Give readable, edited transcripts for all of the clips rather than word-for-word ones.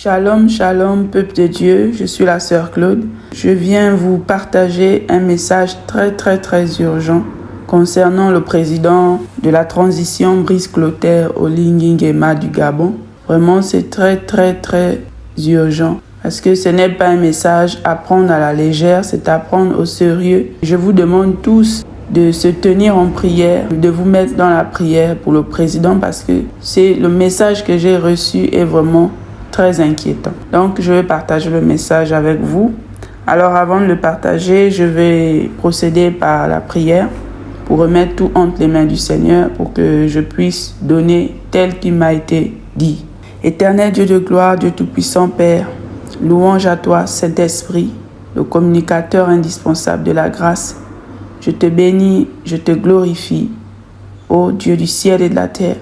Shalom, shalom, peuple de Dieu, je suis la sœur Claude. Je viens vous partager un message très urgent concernant le président de la transition Brice Clotaire Oligui Nguema du Gabon. Vraiment, c'est très urgent parce que ce n'est pas un message à prendre à la légère, c'est à prendre au sérieux. Je vous demande tous de se tenir en prière, de vous mettre dans la prière pour le président parce que c'est le message que j'ai reçu est vraiment très inquiétant. Donc, je vais partager le message avec vous. Alors, avant de le partager, je vais procéder par la prière pour remettre tout entre les mains du Seigneur pour que je puisse donner tel qu'il m'a été dit. Éternel Dieu de gloire, Dieu Tout-Puissant, Père, louange à toi, Saint-Esprit, le communicateur indispensable de la grâce. Je te bénis, je te glorifie. Ô Dieu du ciel et de la terre,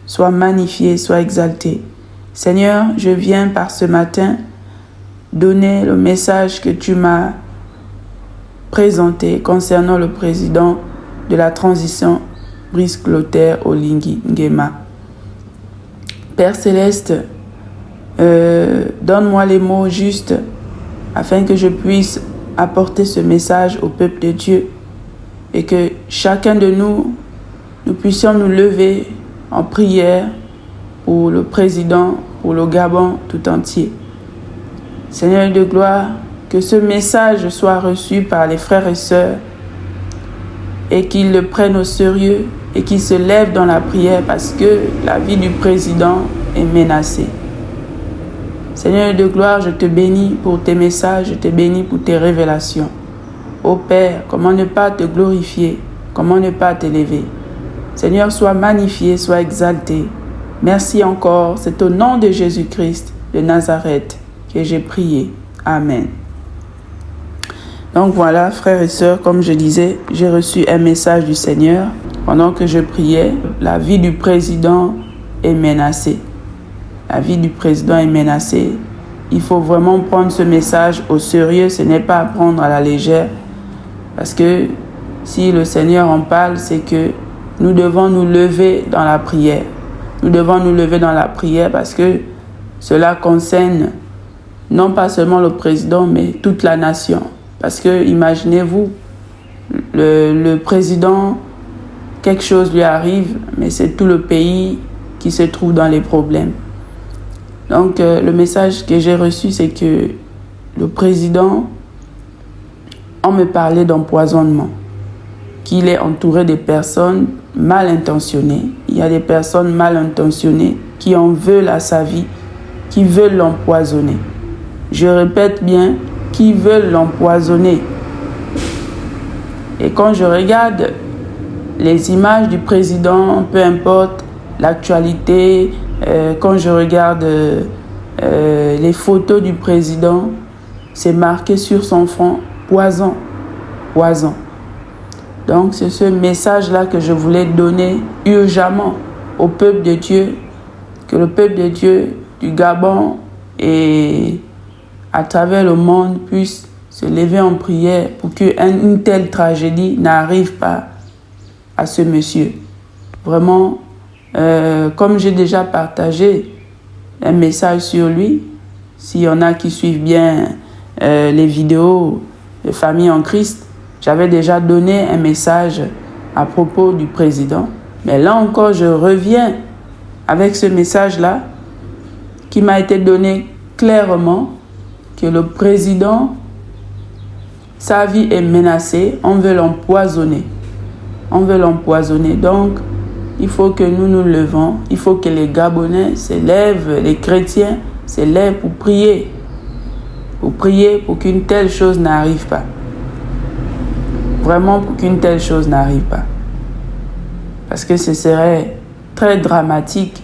sois magnifié, sois exalté. Seigneur, je viens par ce matin donner le message que tu m'as présenté concernant le président de la transition, Brice Clotaire Oligui Nguema. Père Céleste, donne-moi les mots justes afin que je puisse apporter ce message au peuple de Dieu et que chacun de nous puissions nous lever en prière pour le président, pour le Gabon tout entier. Seigneur de gloire, que ce message soit reçu par les frères et sœurs et qu'ils le prennent au sérieux et qu'ils se lèvent dans la prière parce que la vie du président est menacée. Seigneur de gloire, je te bénis pour tes messages, je te bénis pour tes révélations. Ô Père, comment ne pas te glorifier, comment ne pas t'élever. Seigneur, sois magnifié, sois exalté. Merci encore, c'est au nom de Jésus-Christ de Nazareth que j'ai prié. Amen. Donc voilà, frères et sœurs, comme je disais, j'ai reçu un message du Seigneur. Pendant que je priais, la vie du président est menacée. La vie du président est menacée. Il faut vraiment prendre ce message au sérieux, ce n'est pas à prendre à la légère. Parce que si le Seigneur en parle, c'est que nous devons nous lever dans la prière. Nous devons nous lever dans la prière parce que cela concerne non pas seulement le président, mais toute la nation. Parce que imaginez-vous, le président, quelque chose lui arrive, mais c'est tout le pays qui se trouve dans les problèmes. Donc le message que j'ai reçu, c'est que le président, on me parlait d'empoisonnement, qu'il est entouré de personnes mal intentionnées. Il y a des personnes mal intentionnées qui en veulent à sa vie, qui veulent l'empoisonner. Je répète bien, qui veulent l'empoisonner. Et quand je regarde les images du président, peu importe l'actualité, quand je regarde les photos du président, c'est marqué sur son front poison, poison. Donc c'est ce message-là que je voulais donner urgemment au peuple de Dieu, que le peuple de Dieu du Gabon et à travers le monde puisse se lever en prière pour qu'une telle tragédie n'arrive pas à ce monsieur. Vraiment, comme j'ai déjà partagé un message sur lui, s'il y en a qui suivent bien les vidéos de Famille en Christ, j'avais déjà donné un message à propos du président. Mais là encore, je reviens avec ce message-là qui m'a été donné clairement que le président, sa vie est menacée, on veut l'empoisonner. On veut l'empoisonner. Donc, il faut que nous nous levons, il faut que les Gabonais se lèvent, les chrétiens se lèvent pour prier pour qu'une telle chose n'arrive pas. Vraiment pour qu'une telle chose n'arrive pas. Parce que ce serait très dramatique.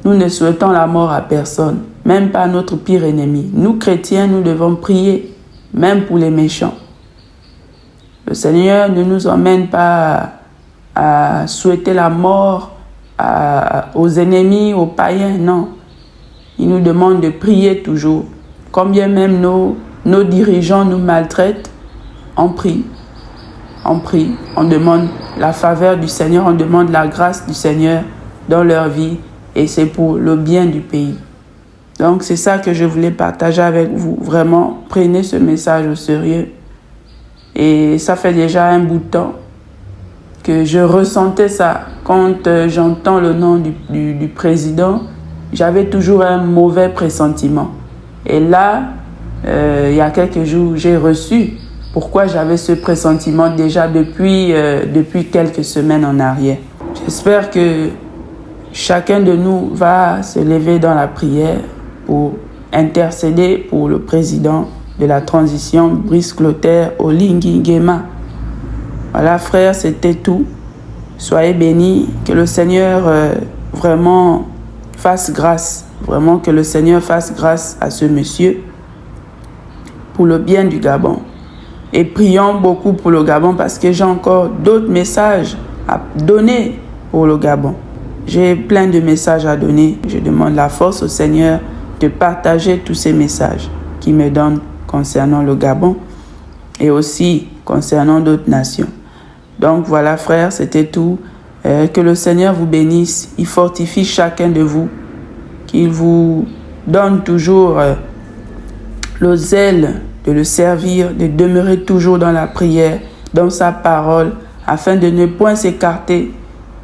Nous ne souhaitons la mort à personne, même pas à notre pire ennemi. Nous, chrétiens, nous devons prier, même pour les méchants. Le Seigneur ne nous emmène pas à souhaiter la mort aux ennemis, aux païens, non. Il nous demande de prier toujours. Combien même nos dirigeants nous maltraitent, on prie. On prie, on demande la faveur du Seigneur, on demande la grâce du Seigneur dans leur vie et c'est pour le bien du pays. Donc, c'est ça que je voulais partager avec vous. Vraiment, prenez ce message au sérieux. Et ça fait déjà un bout de temps que je ressentais ça. Quand j'entends le nom du président, j'avais toujours un mauvais pressentiment. Et là, il y a quelques jours, j'ai reçu pourquoi j'avais ce pressentiment déjà depuis quelques semaines en arrière. J'espère que chacun de nous va se lever dans la prière pour intercéder pour le président de la transition, Brice Clotaire Oligui Nguema. Voilà, frère, c'était tout. Soyez bénis, que le Seigneur vraiment fasse grâce. Vraiment que le Seigneur fasse grâce à ce monsieur pour le bien du Gabon. Et prions beaucoup pour le Gabon parce que j'ai encore d'autres messages à donner pour le Gabon. J'ai plein de messages à donner. Je demande la force au Seigneur de partager tous ces messages qu'il me donne concernant le Gabon et aussi concernant d'autres nations. Donc voilà, frères, c'était tout. Que le Seigneur vous bénisse. Il fortifie chacun de vous. Qu'il vous donne toujours le zèle de le servir, de demeurer toujours dans la prière, dans sa parole, afin de ne point s'écarter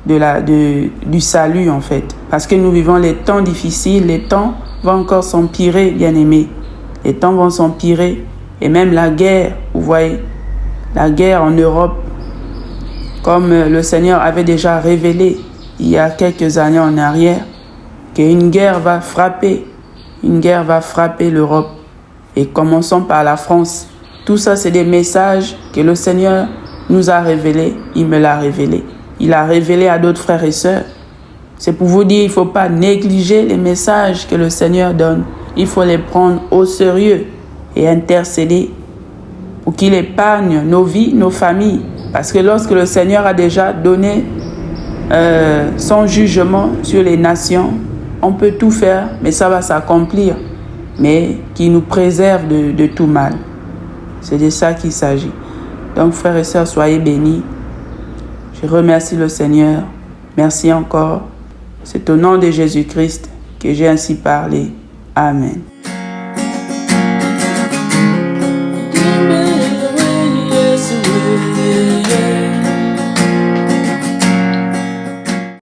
du salut en fait. Parce que nous vivons les temps difficiles, les temps vont encore s'empirer, bien-aimés. Les temps vont s'empirer. Et même la guerre, vous voyez, la guerre en Europe, comme le Seigneur avait déjà révélé il y a quelques années en arrière, qu'une guerre va frapper l'Europe. Et commençons par la France. Tout ça, c'est des messages que le Seigneur nous a révélés. Il me l'a révélé. Il a révélé à d'autres frères et sœurs. C'est pour vous dire, il ne faut pas négliger les messages que le Seigneur donne. Il faut les prendre au sérieux et intercéder pour qu'il épargne nos vies, nos familles. Parce que lorsque le Seigneur a déjà donné son jugement sur les nations, on peut tout faire, mais ça va s'accomplir. Mais qui nous préserve de tout mal. C'est de ça qu'il s'agit. Donc, frères et sœurs, soyez bénis. Je remercie le Seigneur. Merci encore. C'est au nom de Jésus-Christ que j'ai ainsi parlé. Amen.